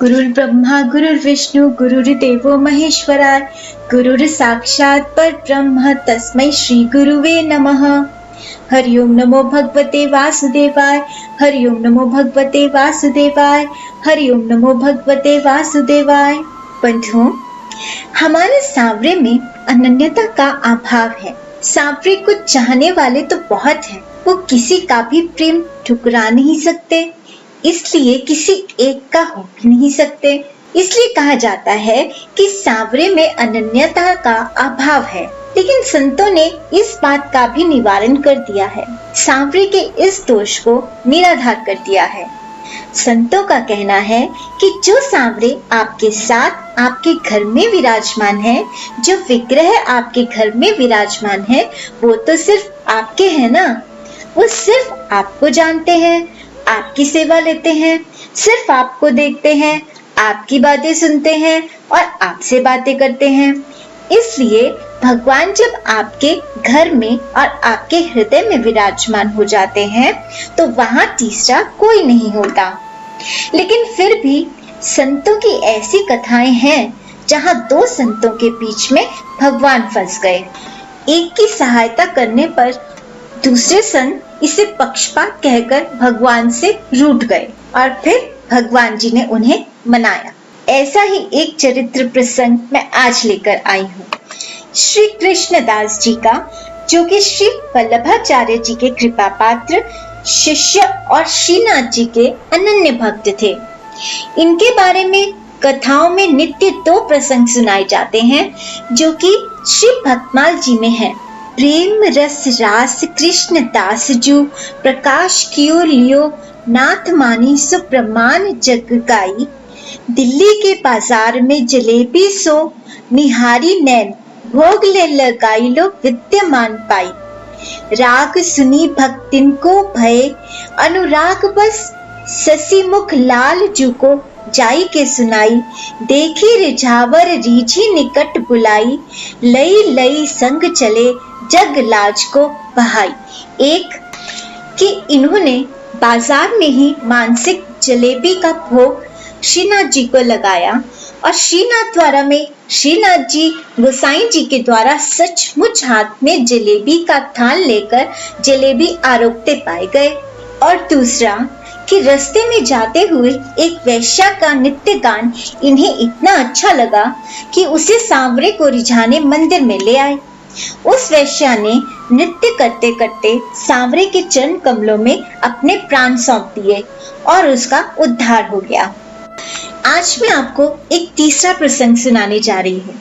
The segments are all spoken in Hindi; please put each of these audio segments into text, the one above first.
गुरुर्ब्रह्मा गुरुर्विष्णु गुरुर्देवो महेश्वरा गुरुर् साक्षात् परब्रह्म तस्मै श्री गुरुवे नमः। हरि ओम नमो भगवते वासुदेवाय। हरि ओम नमो भगवते वासुदेवाय। हरि ओम नमो भगवते वासुदेवाय। बंधुओं, हमारे सांवरे में अनन्यता का अभाव है। सांवरे को चाहने वाले तो बहुत हैं, वो किसी का भी प्रेम ठुकरा नहीं सकते, इसलिए किसी एक का हो भी नहीं सकते। इसलिए कहा जाता है कि सांवरे में अनन्यता का अभाव है। लेकिन संतों ने इस बात का भी निवारण कर दिया है, सांवरे के इस दोष को निराधार कर दिया है। संतों का कहना है कि जो सांवरे आपके साथ आपके घर में विराजमान है, जो विग्रह आपके घर में विराजमान है, वो तो सिर्फ आपके हैं ना। वो सिर्फ आपको जानते हैं, आपकी सेवा लेते हैं, सिर्फ आपको देखते हैं, आपकी बातें सुनते हैं और आपसे बातें करते हैं। इसलिए भगवान जब आपके घर में और आपके हृदय में विराजमान हो जाते हैं तो वहाँ तीसरा कोई नहीं होता। लेकिन फिर भी संतों की ऐसी कथाएं हैं जहाँ दो संतों के बीच में भगवान फंस गए। एक की सहायता करने पर दूसरे संत इसे पक्षपात कहकर भगवान से रूठ गए और फिर भगवान जी ने उन्हें मनाया। ऐसा ही एक चरित्र प्रसंग मैं आज लेकर आई हूँ श्री कृष्णदास जी का, जो कि श्री वल्लभाचार्य जी के कृपा पात्र शिष्य और श्रीनाथ जी के अनन्य भक्त थे। इनके बारे में कथाओं में नित्य दो प्रसंग सुनाए जाते हैं, जो कि श्री भक्तमाल जी में है। प्रेम रस रास कृष्ण दास जू प्रकाश कियो लियो नाथ मानी सुप्रमाण जग गाई। दिल्ली के बाजार में जलेबी सो निहारी नैन भोग ले लगाई लो विद्यमान पाई। राग सुनी भक्तिन को भय अनुराग बस ससी मुख लाल जू को जाई के सुनाई। देखी रिझावर रीझी निकट बुलाई लई लई संग चले जग लाज को बहाई। एक कि इन्होंने बाजार में ही मानसिक जलेबी का भोग श्रीनाथ जी को लगाया और श्रीनाथ द्वारा में श्रीनाथ जी गोसाई जी के द्वारा सचमुच हाथ में जलेबी का थाल लेकर जलेबी आरोगते पाए गए। और दूसरा कि रास्ते में जाते हुए एक वैश्या का नित्य गान इन्हें इतना अच्छा लगा कि उसे सांवरे को रिझाने मंदिर में ले आए। उस वैश्या ने नृत्य करते करते सांवरे के चरण कमलों में अपने प्राण सौंप दिए और उसका उद्धार हो गया। आज मैं आपको एक तीसरा प्रसंग सुनाने जा रही हूँ।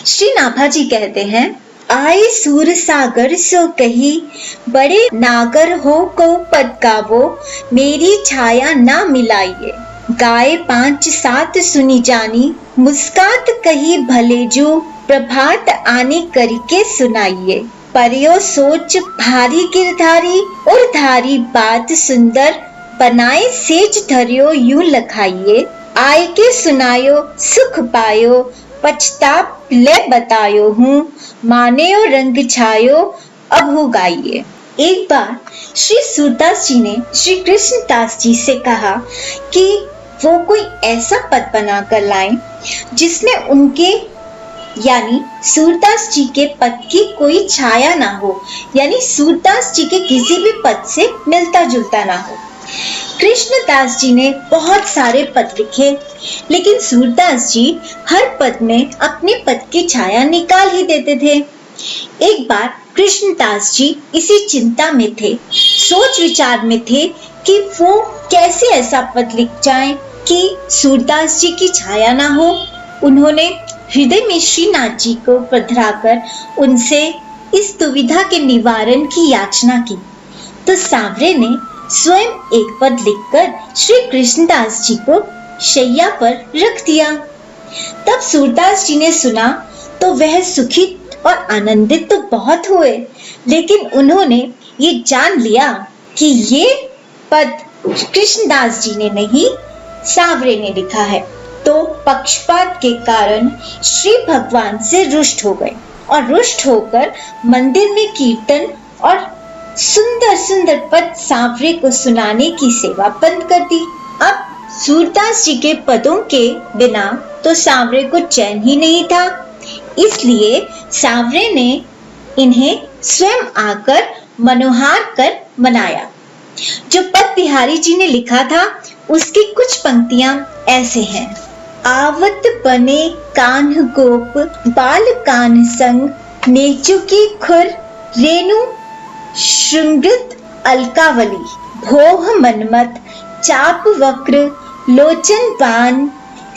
श्री नाभा जी कहते हैं, आए सूर सागर सो कही बड़े नागर हो को पद गावो मेरी छाया ना मिलाइए। गाए 5-7 सुनी जानी मुस्कात कही भले जो प्रभात आने करके सुनाइए। परियो सोच भारी गिरधारी और धारी बात सुंदर बनाए सेज धरियो यूं लखाइए। आय के सुनायो सुख पायो पछताप ले बतायो हूँ मानेयो रंग छायो अब हो गाइए। एक बार श्री सूरदास जी ने श्री कृष्णदास जी से कहा कि वो कोई ऐसा पद बना कर लाएं जिसमें उनके यानी सूरदास जी के पद की कोई छाया ना हो, यानी सूरदास जी के किसी भी पद से मिलता जुलता ना हो। कृष्णदास जी ने बहुत सारे पद लिखे, लेकिन सूरदास जी हर पद में अपने पद की छाया निकाल ही देते थे। एक बार कृष्णदास जी इसी चिंता में थे, सोच विचार में थे कि वो कैसे ऐसा पद लिख जाएं कि सूरदास जी की छाया ना हो। उन्होंने हृदय में श्रीनाथ जी को पधराकर उनसे इस दुविधा के निवारण की याचना की। तो सांवरे ने स्वयं एक पद लिखकर श्री कृष्णदास जी को शैया पर रख दिया। तब सूरदास जी ने सुना तो वह सुखी और आनंदित तो बहुत हुए, लेकिन उन्होंने ये जान लिया कि ये पद कृष्णदास जी ने नहीं, सांवरे ने लिखा है। तो पक्षपात के कारण श्री भगवान से रुष्ट हो गए और रुष्ट होकर मंदिर में कीर्तन और सुंदर सुंदर पद सांवरे को सुनाने की सेवा बंद कर दी। अब सूरदास जी के पदों के बिना तो सांवरे को चैन ही नहीं था, इसलिए सांवरे ने इन्हें स्वयं आकर मनोहार कर मनाया। जो पद बिहारी जी ने लिखा था उसकी कुछ पंक्तियां ऐसे हैं। आवत बने कान्ह गोप बाल कान्ह संग, नेचुकी खुर रेणु श्रृंगृत अलकावली, भोह मनमत चाप वक्र लोचन बान,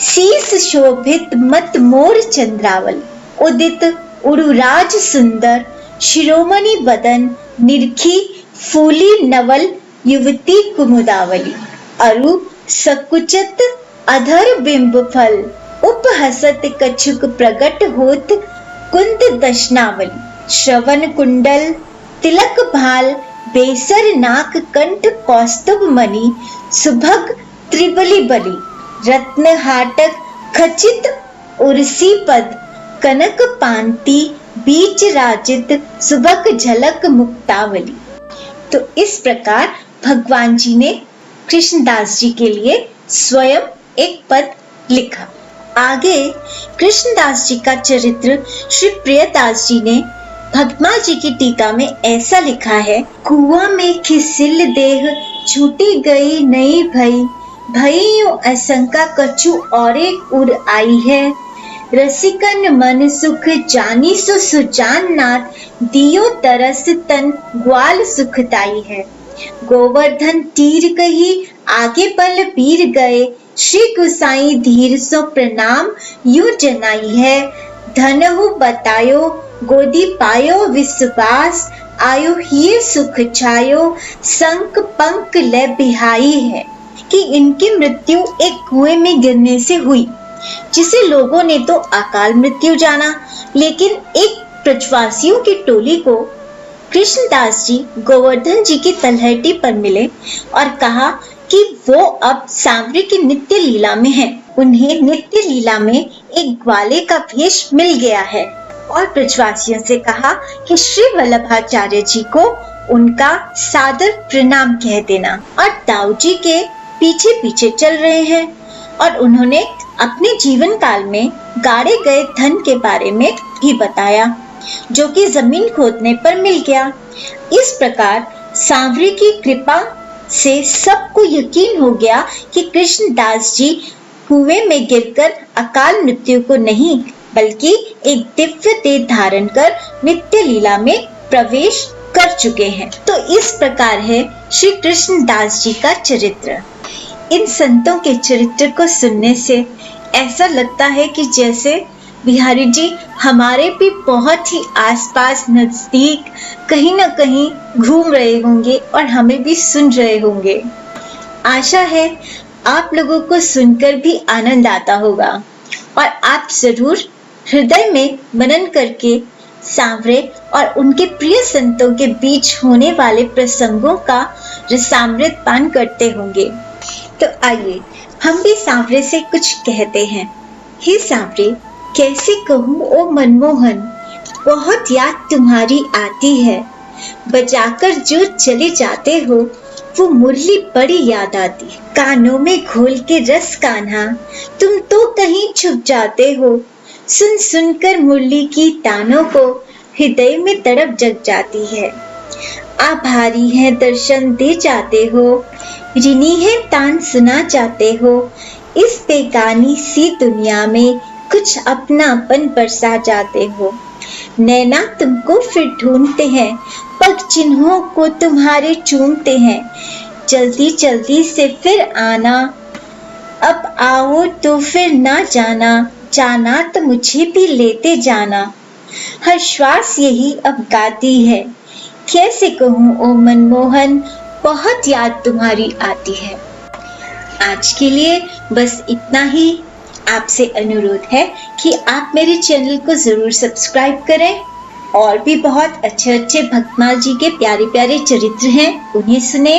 शीस शोभित मत मोर चंद्रावल, उदित उड़ुराज सुंदर शिरोमणि बदन, निरखी फूली नवल युवती कुमुदावली, अरु सकुचत अधर बिंब फल, उपहसत कछुक प्रगट होत कुंद दशनावली, श्रवण कुंडल तिलक भाल बेसर नाक कंठ कौस्तुभ मणि, सुभग त्रिबली बली, रत्न हाटक खचित उर्सी पद, कनक पांति बीच राजित, सुबक झलक मुक्तावली। तो इस प्रकार भगवान जी ने कृष्णदास जी के लिए स्वयं एक पद लिखा। आगे कृष्णदास जी का चरित्र श्री प्रियदास जी ने भक्तमाल जी की टीका में ऐसा लिखा है। कुआं में खिसिल देह छूटी गई नई भई, भइयों आशंका कछु और उड़ आई है, रसिकन मन सुख जानी सो सुजान नाथ, दियो तरस तन ग्वाल सुखदाई है, गोवर्धन तीर कही आगे बल वीर गए, श्री गुसाई धीर सो प्रणाम यू जनाई है, धनहु बतायो गोदी पायो विश्वास, आयो ही सुख छायो संक पंक ले बिहाई है। कि इनकी मृत्यु एक कुएं में गिरने से हुई, जिसे लोगों ने तो अकाल मृत्यु जाना, लेकिन एक ब्रजवासियों की टोली को कृष्णदास जी गोवर्धन जी की तलहटी पर मिले और कहा कि वो अब सांवरे की नित्य लीला में हैं। उन्हें नित्य लीला में एक ग्वाले का भेष मिल गया है और ब्रजवासियों से कहा कि श्री वल्लभाचार्य जी को उनका सादर प्रणाम कह देना, और दाऊ जी के पीछे पीछे चल रहे हैं। और उन्होंने अपने जीवन काल में गाड़े गए धन के बारे में भी बताया, जो कि जमीन खोदने पर मिल गया। इस प्रकार सांवरे की कृपा से सबको यकीन हो गया कि कृष्णदास जी कुएं में गिरकर अकाल मृत्यु को नहीं, बल्कि एक दिव्य देह धारण कर नित्य लीला में प्रवेश कर चुके हैं। तो इस प्रकार है श्री कृष्णदास जी का चरित्र। इन संतों के चरित्र को सुनने से ऐसा लगता है कि जैसे बिहारी जी हमारे भी बहुत ही आसपास नजदीक कहीं न कहीं घूम रहे होंगे और हमें भी सुन रहे होंगे। आशा है आप लोगों को सुनकर भी आनंद आता होगा और आप जरूर हृदय में मनन करके सांवरे और उनके प्रिय संतों के बीच होने वाले प्रसंगों का रसामृत पान करते होंगे। तो आइए हम भी सांवरे से कुछ कहते हैं। हे सांवरे, कैसे कहूँ ओ मनमोहन, बहुत याद तुम्हारी आती है, बजाकर जो चले जाते हो वो मुरली बड़ी याद आती, कानों में घोल के रस कान्हा तुम तो कहीं छुप जाते हो, सुन सुनकर मुरली की तानों को हृदय में तड़प जग जाती है, आभारी है दर्शन दे जाते हो, ऋणी है तान सुना जाते हो, इस बेगानी सी दुनिया में कुछ अपनापन बरसा जाते हो, नैना तुमको फिर ढूंढते हैं, पग चिन्हों को तुम्हारे चूमते हैं, जल्दी जल्दी से फिर आना, अब आओ तो फिर ना जाना, जाना तो मुझे भी लेते जाना, हर श्वास यही अब गाती है, कैसे कहूँ ओ मनमोहन, बहुत याद तुम्हारी आती है। आज के लिए बस इतना ही। आपसे अनुरोध है कि आप मेरे चैनल को जरूर सब्सक्राइब करें, और भी बहुत अच्छे अच्छे भक्तमाल जी के प्यारे प्यारे चरित्र हैं, उन्हें सुने,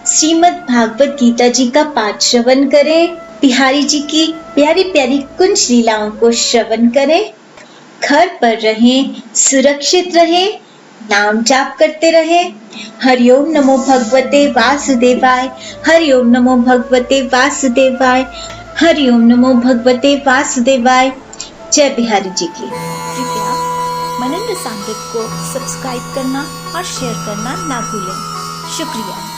श्रीमद् भागवत गीता जी का पाठ श्रवण करें, बिहारी जी की प्यारी प्यारी कुंज लीलाओं को श्रवण करें, घर पर रहें, सुरक्षित रहें, नाम जाप करते रहे। हरिओम नमो भगवते वासुदेवाय। हरिओम नमो भगवते वासुदेवाय। हरिओम नमो भगवते वासुदेवाय। जय बिहारी जी की। कृपया मनन रसामृत को सब्सक्राइब करना और शेयर करना ना भूलें। शुक्रिया।